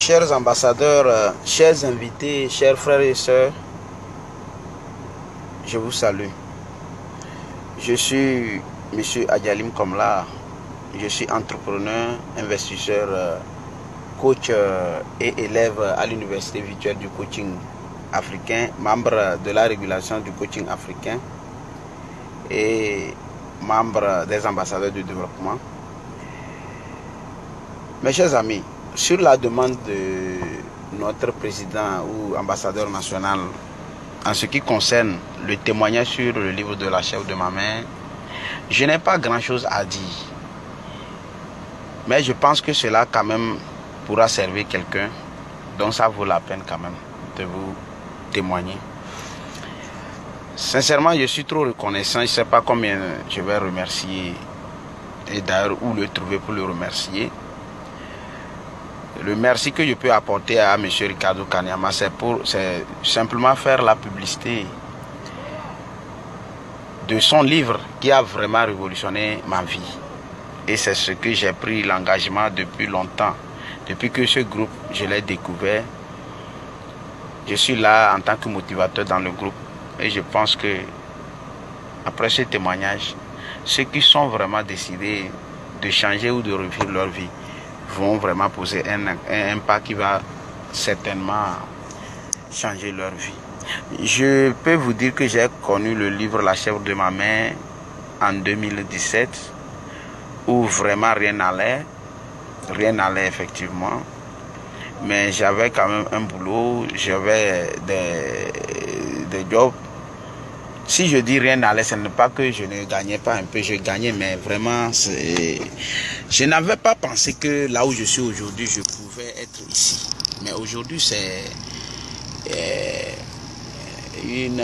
Chers ambassadeurs, chers invités, chers frères et sœurs, je vous salue. Je suis M. Adjalim Komla. Je suis entrepreneur, investisseur, coach et élève à l'Université virtuelle du coaching africain, membre de la régulation du coaching africain et membre des ambassadeurs du développement. Mes chers amis, sur la demande de notre président ou ambassadeur national, en ce qui concerne le témoignage sur le livre de la chèvre de ma mère, je n'ai pas grand-chose à dire. Mais je pense que cela quand même pourra servir quelqu'un, donc ça vaut la peine quand même de vous témoigner. Sincèrement, je suis trop reconnaissant, je ne sais pas combien je vais remercier et d'ailleurs où le trouver pour le remercier. Le merci que je peux apporter à M. Ricardo Kanyama, c'est simplement faire la publicité de son livre qui a vraiment révolutionné ma vie. Et c'est ce que j'ai pris l'engagement depuis longtemps. Depuis que ce groupe, je l'ai découvert, je suis là en tant que motivateur dans le groupe. Et je pense que, après ce témoignage, ceux qui sont vraiment décidés de changer ou de revivre leur vie, vont vraiment poser un pas qui va certainement changer leur vie. Je peux vous dire que j'ai connu le livre La chèvre de ma mère en 2017, où vraiment rien n'allait effectivement, mais j'avais quand même un boulot, j'avais des jobs. Si je dis rien n'allait, ce n'est pas que je ne gagnais pas un peu, je gagnais, mais vraiment, je n'avais pas pensé que là où je suis aujourd'hui, je pouvais être ici. Mais aujourd'hui, c'est une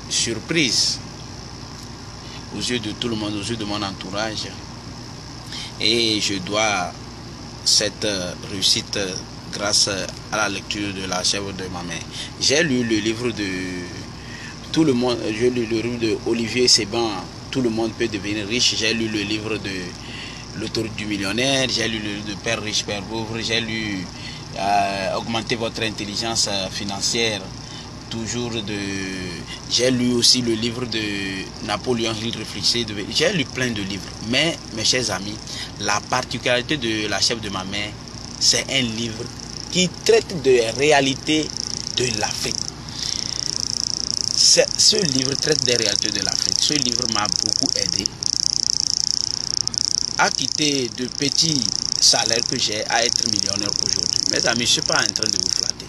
surprise aux yeux de tout le monde, aux yeux de mon entourage. Et je dois cette réussite grâce à la lecture de La chèvre de ma mère. J'ai lu le livre de tout le monde, j'ai lu le livre de Olivier Seban, Tout le monde peut devenir riche. J'ai lu le livre de L'autoroute du millionnaire, j'ai lu le livre de Père riche, Père pauvre, j'ai lu Augmenter votre intelligence financière, j'ai lu aussi le livre de Napoléon Hill, Réfléchissez, j'ai lu plein de livres. Mais mes chers amis, la particularité de La chèvre de ma mère, c'est un livre qui traite de réalités de l'Afrique. Ce livre traite des réalités de l'Afrique. Ce livre m'a beaucoup aidé à quitter de petits salaires que j'ai à être millionnaire aujourd'hui. Mes amis, je ne suis pas en train de vous flatter.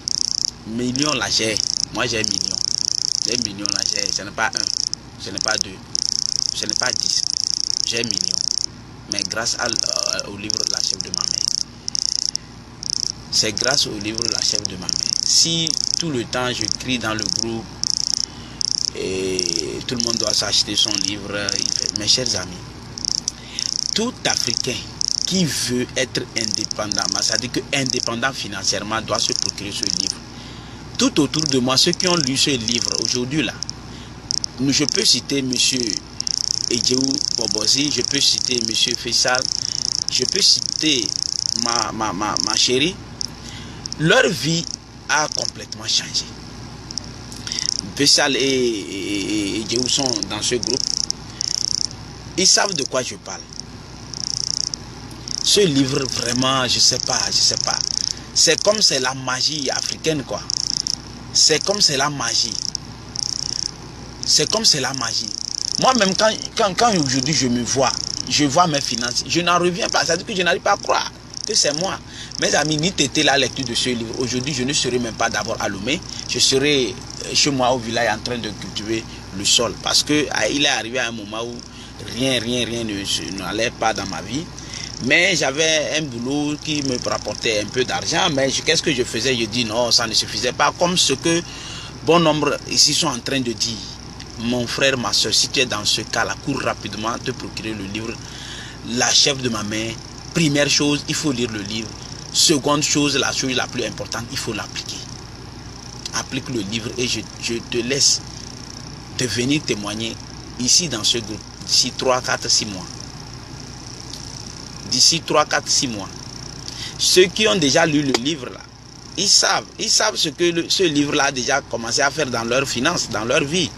Millions là j'ai. Moi j'ai millions. Les millions là j'ai. Ce n'est pas un, ce n'est pas deux, ce n'est pas 10. J'ai millions. Mais grâce au livre La chèvre de ma mère. C'est grâce au livre La chèvre de ma mère. Si tout le temps je crie dans le groupe et tout le monde doit s'acheter son livre, mes chers amis, tout Africain qui veut être indépendant, c'est-à-dire que indépendant financièrement, doit se procurer ce livre. Tout autour de moi, ceux qui ont lu ce livre aujourd'hui là, je peux citer M. Edjeou Bobosi, je peux citer M. Faisal, je peux citer ma chérie. Leur vie a complètement changé. Faisal et Edjeou sont dans ce groupe. Ils savent de quoi je parle. Ce livre, vraiment, je sais pas. C'est comme c'est la magie africaine, quoi. C'est comme c'est la magie. C'est comme c'est la magie. Moi-même, quand aujourd'hui je me vois, je vois mes finances, je n'en reviens pas. C'est-à-dire que je n'arrive pas à croire que c'est moi. Mes amis, n'eût été la lecture de ce livre. Aujourd'hui, je ne serais même pas d'abord à Lomé. Je serais chez moi au village en train de cultiver le sol. Parce qu'il est arrivé à un moment où rien n'allait pas dans ma vie. Mais j'avais un boulot qui me rapportait un peu d'argent. Mais qu'est-ce que je faisais? Je dis non, ça ne suffisait pas. Comme ce que bon nombre ici sont en train de dire. Mon frère, ma soeur, si tu es dans ce cas-là, cours rapidement te procurer le livre La chèvre de ma mère. Première chose, il faut lire le livre. Seconde chose, la chose la plus importante, il faut l'appliquer. Applique le livre et je te laisse te venir témoigner ici dans ce groupe d'ici 3, 4, 6 mois. D'ici 3, 4, 6 mois. Ceux qui ont déjà lu le livre là, Ils savent ce que ce livre-là a déjà commencé à faire dans leurs finances, dans leur vie.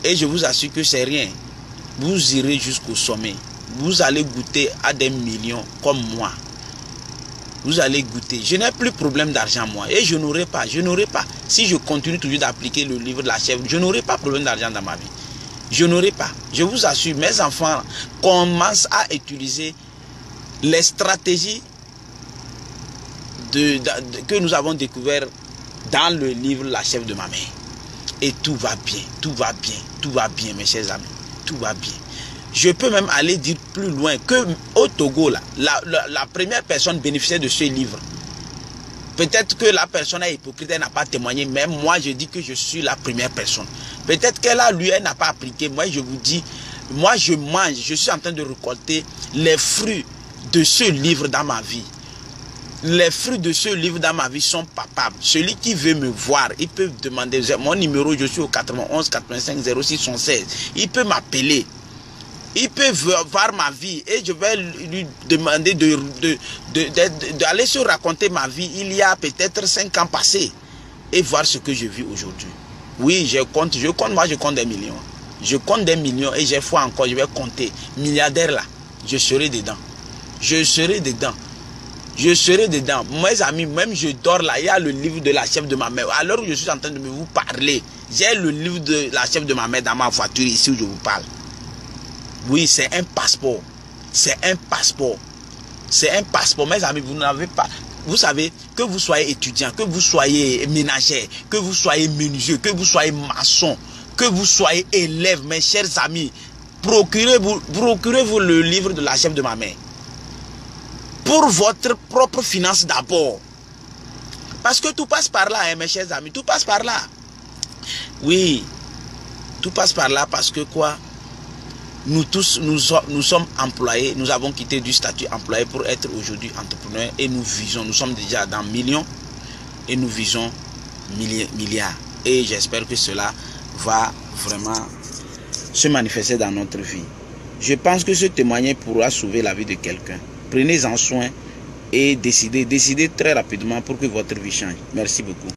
Et je vous assure que c'est rien. Vous irez jusqu'au sommet. Vous allez goûter à des millions comme moi. Vous allez goûter. Je n'ai plus de problème d'argent moi. Et je n'aurai pas. Si je continue toujours d'appliquer le livre de la chèvre, je n'aurai pas de problème d'argent dans ma vie. Je n'aurai pas. Je vous assure, mes enfants commencent à utiliser les stratégies que nous avons découvert dans le livre La chèvre de ma mère. Et tout va bien, tout va bien mes chers amis, tout va bien. Je peux même aller dire plus loin que au Togo, là, la première personne bénéficiait de ce livre. Peut-être que la personne est hypocrite, elle n'a pas témoigné, mais moi je dis que je suis la première personne. Peut-être qu'elle a lu, elle n'a pas appliqué. Moi je vous dis, moi je mange, je suis en train de récolter les fruits de ce livre dans ma vie. Les fruits de ce livre dans ma vie sont palpables. Celui qui veut me voir, il peut demander mon numéro, je suis au 91 85 06 116. Il peut m'appeler. Il peut voir ma vie et je vais lui demander d'aller se raconter ma vie il y a peut-être 5 ans passés et voir ce que je vis aujourd'hui. Oui, moi je compte des millions. Je compte des millions et j'ai foi encore, je vais compter. Milliardaire là, je serai dedans. Je serai dedans. Je serai dedans. Mes amis, même je dors là, il y a le livre de la chèvre de ma mère. Alors où je suis en train de vous parler, j'ai le livre de la chèvre de ma mère dans ma voiture ici où je vous parle. Oui, c'est un passeport. C'est un passeport. C'est un passeport. Mes amis, vous n'avez pas... Vous savez, que vous soyez étudiant, que vous soyez ménager, que vous soyez menuisier, que vous soyez maçon, que vous soyez élève, mes chers amis, procurez-vous le livre de la chèvre de ma mère. Pour votre propre finance d'abord. Parce que tout passe par là, hein, mes chers amis. Tout passe par là. Oui. Tout passe par là parce que quoi? Nous tous, nous sommes employés. Nous avons quitté du statut employé pour être aujourd'hui entrepreneurs. Et nous visons, nous sommes déjà dans millions. Et nous visons milliards. Et j'espère que cela va vraiment se manifester dans notre vie. Je pense que ce témoignage pourra sauver la vie de quelqu'un. Prenez-en soin et décidez très rapidement pour que votre vie change. Merci beaucoup.